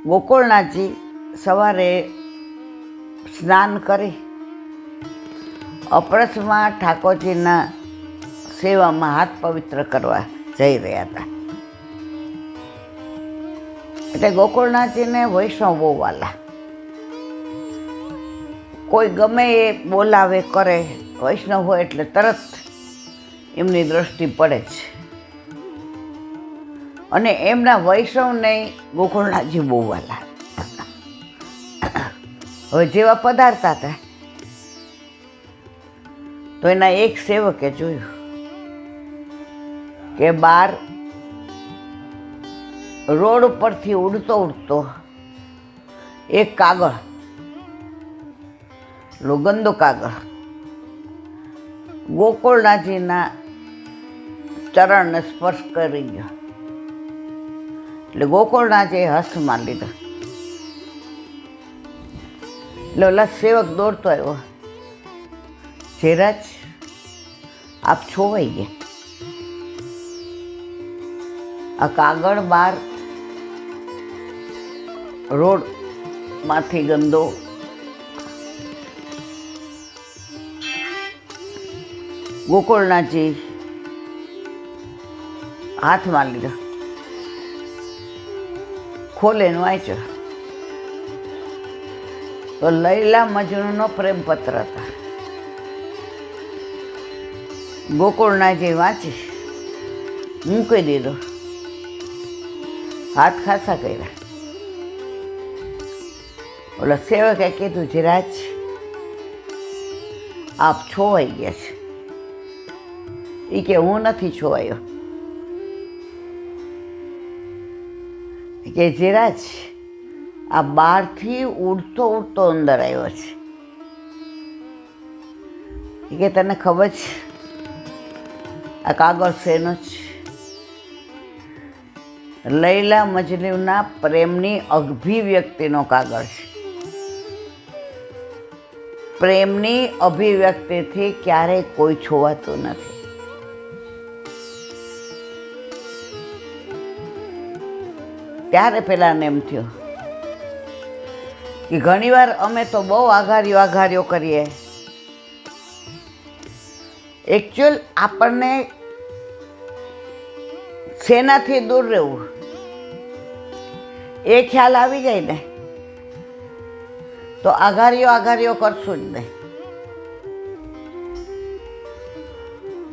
ગોકુળનાથજી સવારે સ્નાન કરી અપરસમાં ઠાકોરજીના સેવામાં હાથ પવિત્ર કરવા જઈ રહ્યા હતા. એટલે ગોકુળનાથજીને વૈષ્ણવ બહુ વાલા. કોઈ ગમે એ બોલાવે કરે, વૈષ્ણવ હોય એટલે તરત એમની દ્રષ્ટિ પડે છે. અને એમના વૈષ્ણવને ગોકુળનાથજી બહુ વાલા. હવે જેવા પધારતા હતા તો એના એક સેવકે જોયું કે બહાર રોડ ઉપરથી ઉડતો ઉડતો એક કાગળ, ગંદો કાગળ, ગોકુળનાથજીના ચરણને સ્પર્શ કરી ગયો. એટલે ગોકુળનાથજીએ હસ્તમાં લીધો. એટલે ઓલા સેવક દોડતો આવ્યો, જેરાજ આપ છોવાઈ ગયા. આ કાગળ બહાર રોડમાંથી ગંદો ગોકુળનાથજી હાથમાં લીધો, ખોલીને વાંચ્યો તો લૈલા મજનૂનો પ્રેમપત્ર હતા. ગોકુળનાથજી વાંચી મૂકી દીધો, હાથ ખાસા કર્યા. ઓલા સેવકે કીધું, જીરાજ આપ છોવાઈ ગયા છે. એ કે હું નથી છોવાયો. કે જીરાજ આ બહારથી ઉડતો ઉડતો અંદર આવ્યો છે. કે તને ખબર છે આ કાગળ શેનો છે? લૈલા મજનૂના પ્રેમની અભિવ્યક્તિનો કાગળ છે. પ્રેમની અભિવ્યક્તિથી ક્યારેય કોઈ છોવાતું નથી. ત્યારે પેલાને એમ થયો કે ઘણીવાર અમે તો બહુ આઘારીઓ કરીએ. એકચ્યુઅલ આપણને શેનાથી દૂર રહેવું એ ખ્યાલ આવી જાય ને તો આઘારીઓ કરશું જ નહીં.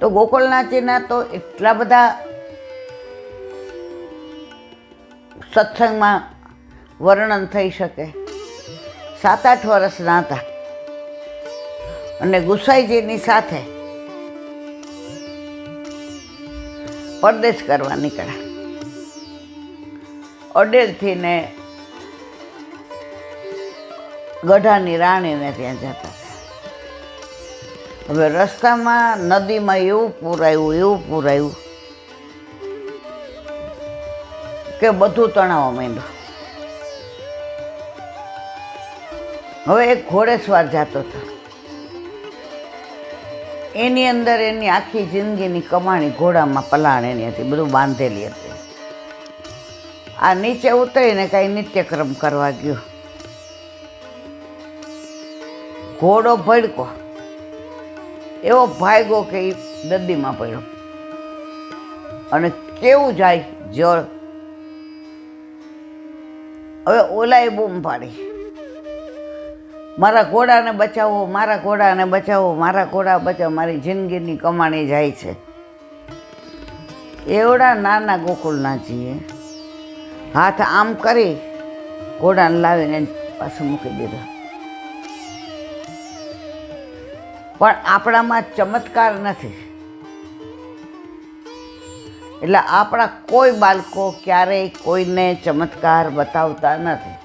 તો ગોકુળનાથજીના તો એટલા બધા સત્સંગમાં વર્ણન થઈ શકે. 7-8 વર્ષના હતા અને ગુસાઈજીની સાથે પરદેશ કરવા નીકળ્યા. અડેલથી ને ગઢાની રાણીને ત્યાં જતા હતા. હવે રસ્તામાં નદીમાં એવું પૂર આવ્યું કે બધું તણાવવા માંડ્યું. હવે એક ઘોડેસવાર જતો હતો. એની અંદર એની આખી જિંદગીની કમાણી ઘોડામાં પલાણેની હતી, બધું બાંધેલી હતી. આ નીચે ઉતરીને કાંઈ નિત્યક્રમ કરવા ગયો. ઘોડો ભડકો એવો ભાગ્યો કે એ નદીમાં પડ્યો અને કેવું જાય જળ. હવે ઓલાએ બૂમ પાડી, મારા ઘોડાને બચાવો, મારા ઘોડાને બચાવો, મારા ઘોડા બચાવો, મારી જિંદગીની કમાણી જાય છે. એવડા નાના ગોકુળનાથજીએ હાથ આમ કરી ઘોડાને લાવીને પાછું મૂકી દીધો. પણ આપણામાં ચમત્કાર નથી એટલે આપણા કોઈ બાળકો ક્યારેય કોઈને ચમત્કાર બતાવતા નથી.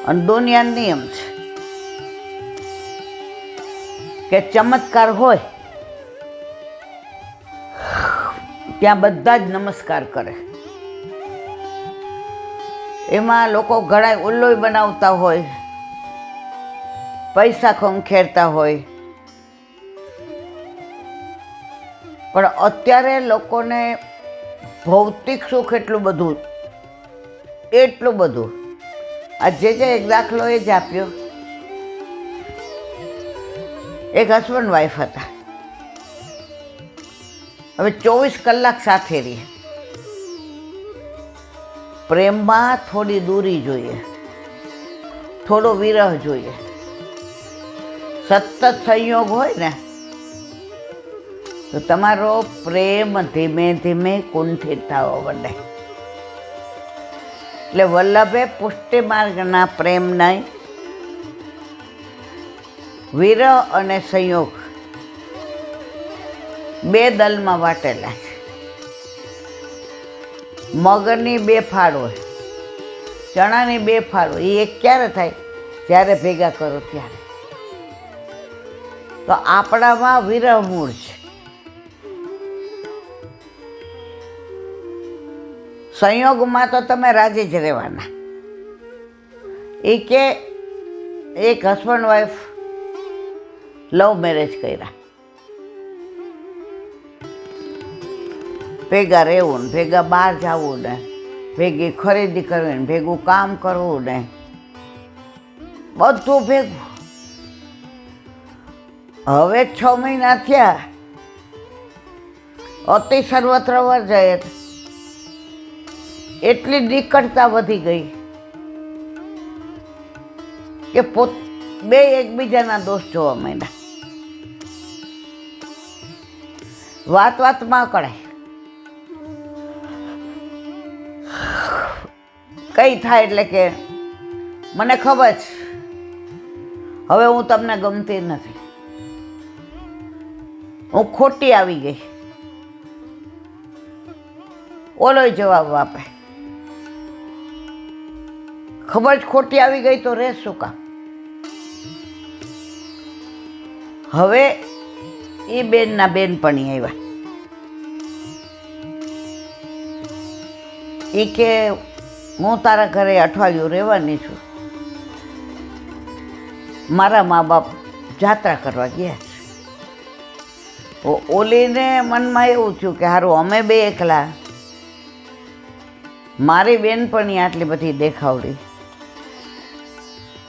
અને દુનિયાનો નિયમ છે કે ચમત્કાર હોય ત્યાં બધા જ નમસ્કાર કરે. એમાં લોકો ઘણા ઉલ્લોય બનાવતા હોય, પૈસા ખંખેરતા હોય, પણ અત્યારે લોકોને ભૌતિક સુખ એટલું બધું. આ જે એક દાખલો એ જ આપ્યો. એક હસબન્ડ વાઈફ હતા. હવે 24 કલાક સાથે રહે. પ્રેમમાં થોડી દૂરી જોઈએ, થોડો વિરહ જોઈએ. સતત સંયોગ હોય ને તો તમારો પ્રેમ ધીમે ધીમે કુંઠિત થવા માંડે. એટલે વલ્લભે પુષ્ટિ માર્ગના પ્રેમના વિરહ અને સંયોગ બે દલમાં વાટેલા છે. મગની બે ફાળ હોય, ચણાની બે ફાળ હોય. એ એક ક્યારે થાય? જ્યારે ભેગા કરો ત્યારે. તો આપણામાં વિરહ મૂળ છે. સંયોગમાં તો તમે રાજી જ રહેવાના. એ કે એક હસબન્ડ વાઈફ લવ મેરેજ કર્યા, ભેગા રહેવું ને ભેગા બહાર જવું ને ભેગી ખરીદી કરવી ને ભેગું કામ કરવું ને બધું ભેગું. હવે 6 મહિના થયા, અતિ સર્વત્ર વર્જયત, એટલી નિકટતા વધી ગઈ કે બે એકબીજાના દોષ જોવા માંડ્યા. વાતમાં કળાય. કઈ થાય એટલે કે મને ખબર છે હવે હું તમને ગમતી નથી, હું ખોટી આવી ગઈ. ઓલોય જવાબ આપે, ખબર જ ખોટી આવી ગઈ તો રે શું કામ. હવે એ બેનના બેનપણી આવ્યા. એ કે હું તારા ઘરે અઠવાડિયું રહેવાની છું. મારા મા બાપ જાત્રા કરવા ગયા છે. ઓલીને મનમાં એવું થયું કે સારું અમે બે એકલા, મારી બેનપણી આટલી બધી દેખાવડી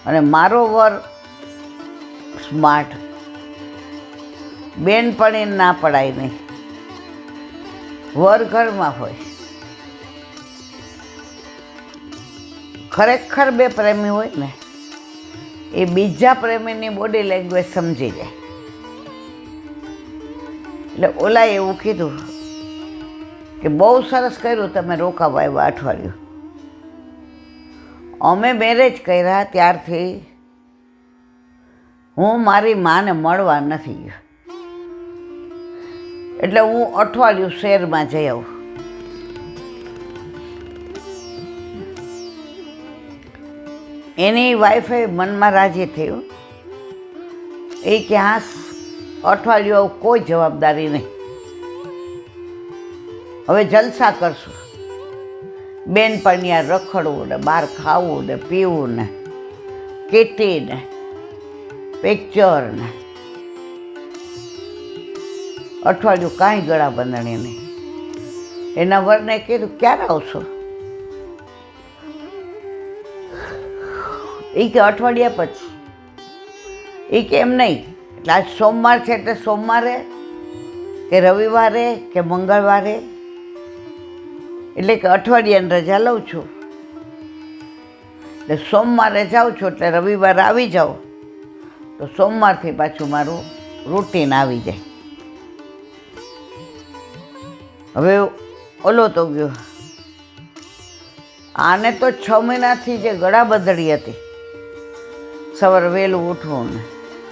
અને મારો વર સ્માર્ટ, બેનપણી ના પડાય નહીં, વર ઘરમાં હોય. ખરેખર બે પ્રેમી હોય ને એ બીજા પ્રેમીની બોડી લેંગ્વેજ સમજી જાય. એટલે ઓલાએ એવું કીધું કે બહુ સરસ કર્યું તમે રોકાવા આવ્યા અઠવાડિયું. અમે મેરેજ કર્યા ત્યારથી હું મારી માને મળવા નથી ગયો, એટલે હું અઠવાડિયું શહેરમાં જઈ આવું. એની વાઈફે મનમાં રાજી થયું. એ કે હા અઠવાડિયું કોઈ જવાબદારી નહીં, હવે જલસા કરશું. બેનપણીયા રખડવું ને બહાર ખાવું ને પીવું ને કીટી ને પિક્ચર ને અઠવાડિયું કાંઈ ગળા બંધણી નહીં. એના વરને કીધું ક્યારે આવશો? એ કે અઠવાડિયા પછી. એ કે એમ નહીં, એટલે આજ સોમવાર છે એટલે સોમવારે કે રવિવારે કે મંગળવારે, એટલે કે અઠવાડિયાની રજા લઉં છું એટલે સોમવારે જાઉં છું એટલે રવિવારે આવી જાઓ તો સોમવારથી પાછું મારું રૂટીન આવી જાય. હવે ઓલો તો ગયો. આને તો 6 મહિનાથી જે ગળા બદડી હતી, સવારે વહેલું ઉઠવું ને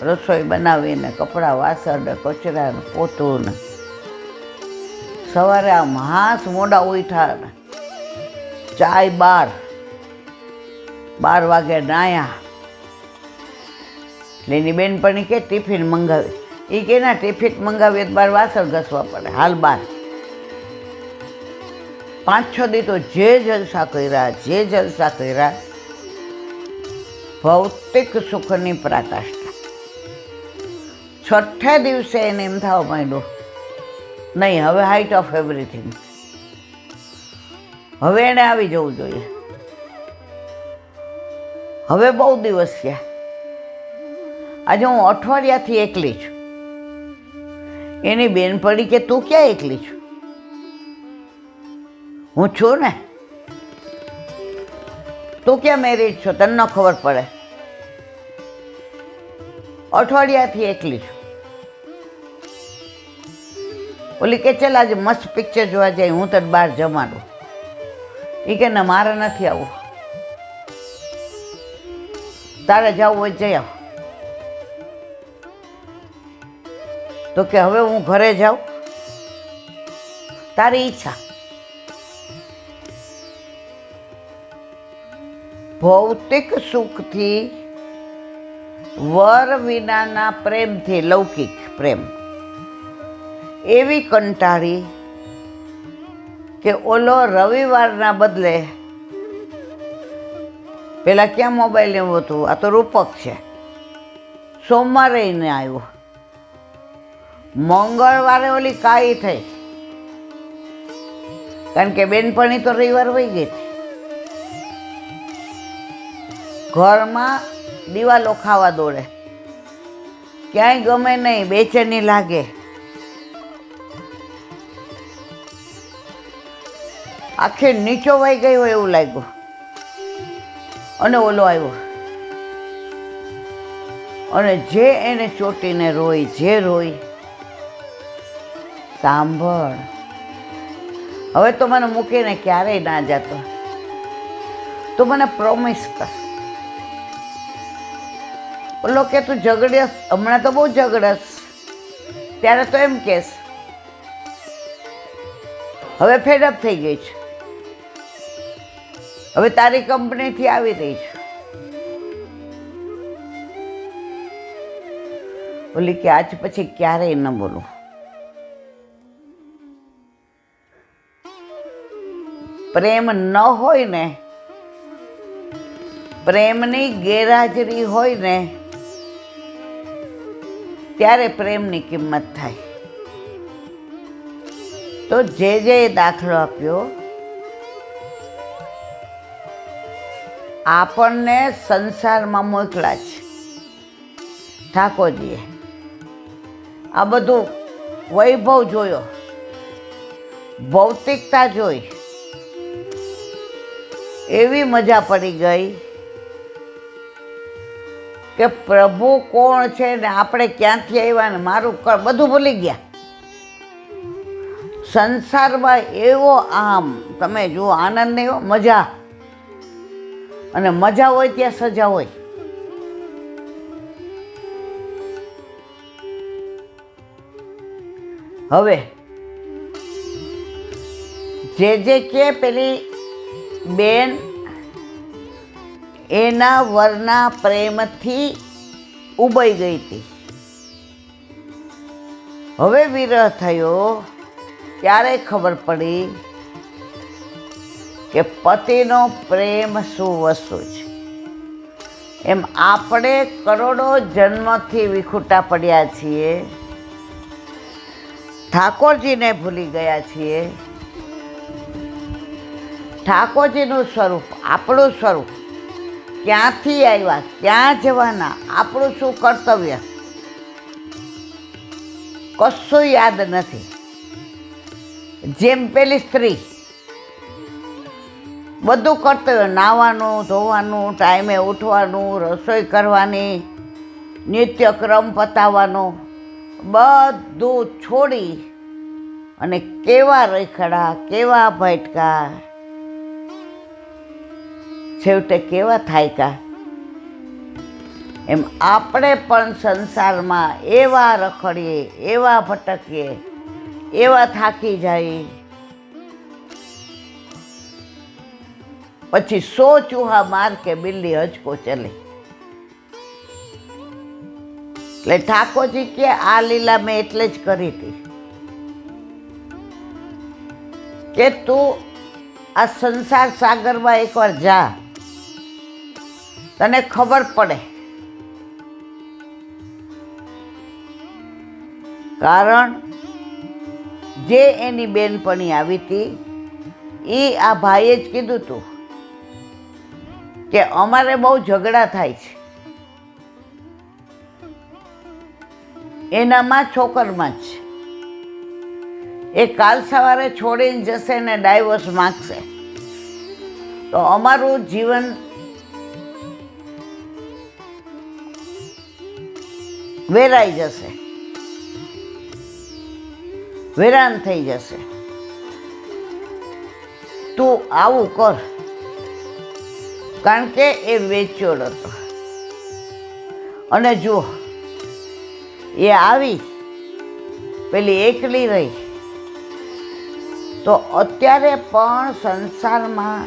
રસોઈ બનાવીને કપડાં વાસણ ને કચરા ને પોતું ને સવારે આમ હાથ મોડા ઉઠ્યા ને ચાય 12 વાગે નાયા. એટલે એની બેનપણી કે ટિફિન મંગાવી. એ કે ના ટિફિન મંગાવીએ તો 12 વાસણ ઘસવા પડે, હાલ 12. 5-6 દી તો જે જલસા કર્યા ભૌતિક સુખની પરાકાષ્ઠા. 6થે દિવસે એને એમ થવા માંડ્યું, નહીં હવે હાઇટ ઓફ એવરીથિંગ, હવે એને આવી જવું જોઈએ. હવે બહુ દિવસ થયા, આજે હું અઠવાડિયાથી એકલી છું. એની બેનપણી કે તું ક્યાં એકલી છું? હું છું ને. તું ક્યાં મેરીડ છો? તને ન ખબર પડે? અઠવાડિયાથી એકલી છું. ઓલી કે ચાલ આજે મસ્ત પિક્ચર જોવા જાય, હું તને બહાર જમાડું. એ કે ના, મારે નથી આવું. તારે જવું હોય જઈ આવ. તો કે હવે હું ઘરે જાઉં, તારી ઈચ્છા. ભૌતિક સુખથી, વર વિનાના પ્રેમથી, લૌકિક પ્રેમ એવી કંટાળી કે ઓલો રવિવારના બદલે, પેલા ક્યાં મોબાઈલ એવું હતું, આ તો રૂપક છે, સોમવારે એને આવ્યો, મંગળવારે ઓલી કાળી થઈ, કારણ કે બેનપણી તો રવિવાર વહી ગઈ હતી. ઘરમાં દિવાલો ખાવા દોડે, ક્યાંય ગમે નહીં, બેચેની લાગે. આખી નીચો વહી ગઈ હોય એવું લાગ્યું. અને ઓલો આવ્યો અને જે એને ચોટીને રોઈ, સાંભળ, હવે તો મને મૂકીને ક્યારેય ના જતો, તું મને પ્રોમિસ કર. ઓલો કે તું ઝઘડ્યસ, હમણાં તો બહુ ઝઘડસ, ત્યારે તો એમ કેસ, હવે ફેડઅપ થઈ ગઈ છે, હવે તારી કંપનીથી આવી રહી છે. ઓલી કે આજ પછી ક્યારેય ન બોલું. પ્રેમ ન હોય ને, પ્રેમની ગેરહાજરી હોય ને, ત્યારે પ્રેમની કિંમત થાય. તો જે દાખલો આપ્યો, આપણને સંસારમાં મોકલા છે ઠાકોરજીએ. આ બધું વૈભવ જોયો, ભૌતિકતા જોઈ, એવી મજા પડી ગઈ કે પ્રભુ કોણ છે ને આપણે ક્યાંથી આવ્યા ને મારું બધું ભૂલી ગયા. સંસારમાં એવો આમ તમે જુઓ આનંદ એવો, મજા, અને મજા હોય ત્યાં સજા હોય. હવે જે કે પેલી બેન એના વરના પ્રેમથી ઉબાઈ ગઈ હતી. હવે વિરહ થયો ત્યારે ખબર પડી કે પતિનો પ્રેમ શું વસ્તુ છે. એમ આપણે કરોડો જન્મથી વિખૂટા પડ્યા છીએ, ઠાકોરજીને ભૂલી ગયા છીએ. ઠાકોરજીનું સ્વરૂપ, આપણું સ્વરૂપ, ક્યાંથી આવ્યા, ક્યાં જવાના, આપણું શું કર્તવ્ય, કશું યાદ નથી. જેમ પેલી સ્ત્રી બધું કર્તવ્ય, નાહવાનું, ધોવાનું, ટાઈમે ઉઠવાનું, રસોઈ કરવાની, નિત્યક્રમ પતાવવાનો, બધું છોડી અને કેવા રખડા, કેવા ભટકા, છેવટે કેવા થાયકા. એમ આપણે પણ સંસારમાં એવા રખડીએ, એવા ભટકીએ, એવા થાકી જાય, પછી 100 ચૂહા માર કે બિલ્લી હજકો ચલે. એટલે ઠાકોરજી કે આ લીલા મેં એટલે જ કરી હતી કે તું આ સંસાર સાગરમાં એકવાર જા, તને ખબર પડે. કારણ જે એની બેનપણી આવી હતી એ આ ભાઈએ જ કીધું હતું કે અમારે બહુ ઝઘડા થાય છે, એનામાં છોકરમાં જ. એ કાલ સવારે છોડીને જશે ને ડાયવોર્સ માગશે તો અમારું જીવન વેરાઈ જશે, વેરાન થઈ જશે. તું આવું કર. કારણ કે એ વેચ્યોડ હતો. અને જો એ આવી પેલી એકલી રહી તો અત્યારે પણ સંસારમાં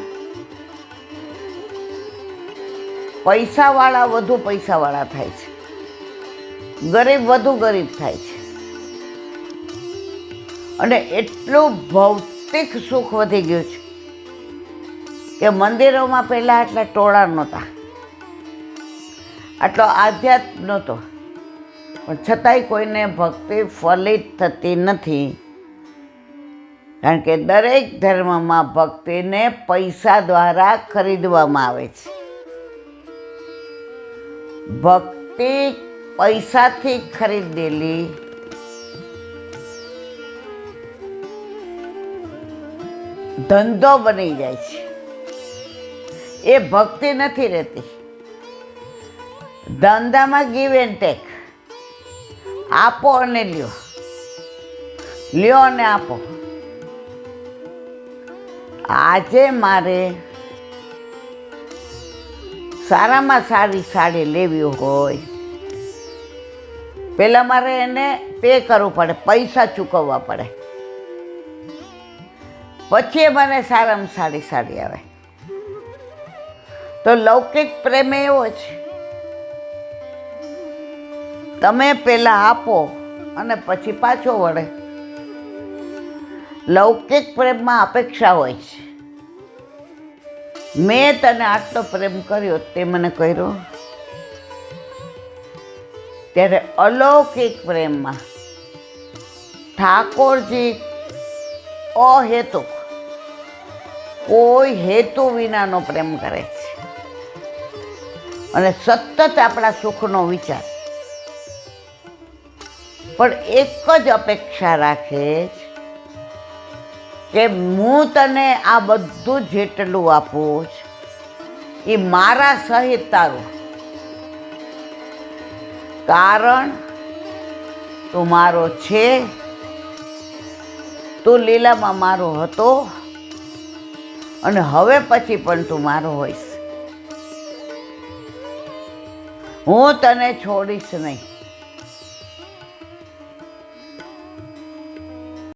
પૈસાવાળા વધુ પૈસાવાળા થાય છે, ગરીબ વધુ ગરીબ થાય છે. અને એટલું ભૌતિક સુખ વધી ગયું છે કે મંદિરોમાં પહેલાં આટલા ટોળા નહોતા, આટલો આધ્યાત્મ નહોતો, પણ છતાંય કોઈને ભક્તિ ફલિત થતી નથી. કારણ કે દરેક ધર્મમાં ભક્તિને પૈસા દ્વારા ખરીદવામાં આવે છે. ભક્તિ પૈસાથી ખરીદેલી ધંધો બની જાય છે. એ ભક્તિ નથી રહેતી. ધંધામાં ગીવ એન્ડ ટેક, આપો અને લ્યો, લ્યો અને આપો. આજે મારે સારામાં સારી સાડી લેવી હોય, પહેલાં મારે એને પે કરવું પડે, પૈસા ચૂકવવા પડે, પછી મને સારામાં સારી સાડી આવે. તો લૌકિક પ્રેમ એવો છે, તમે પહેલાં આપો અને પછી પાછો વળે. લૌકિક પ્રેમમાં અપેક્ષા હોય છે. મેં તને આટલો પ્રેમ કર્યો, તે મને કર્યો. ત્યારે અલૌકિક પ્રેમમાં ઠાકોરજી અહેતુક કોઈ હેતુ વિનાનો પ્રેમ કરે છે અને સતત આપણા સુખનો વિચાર. પણ એક જ અપેક્ષા રાખે છે કે હું તને આ બધું જેટલું આપું છું એ મારા સહિત તારું. કારણ તું મારો છે, તું લીલામાં મારો હતો અને હવે પછી પણ તું મારો હોઈશ. હું તને છોડીશ નહીં.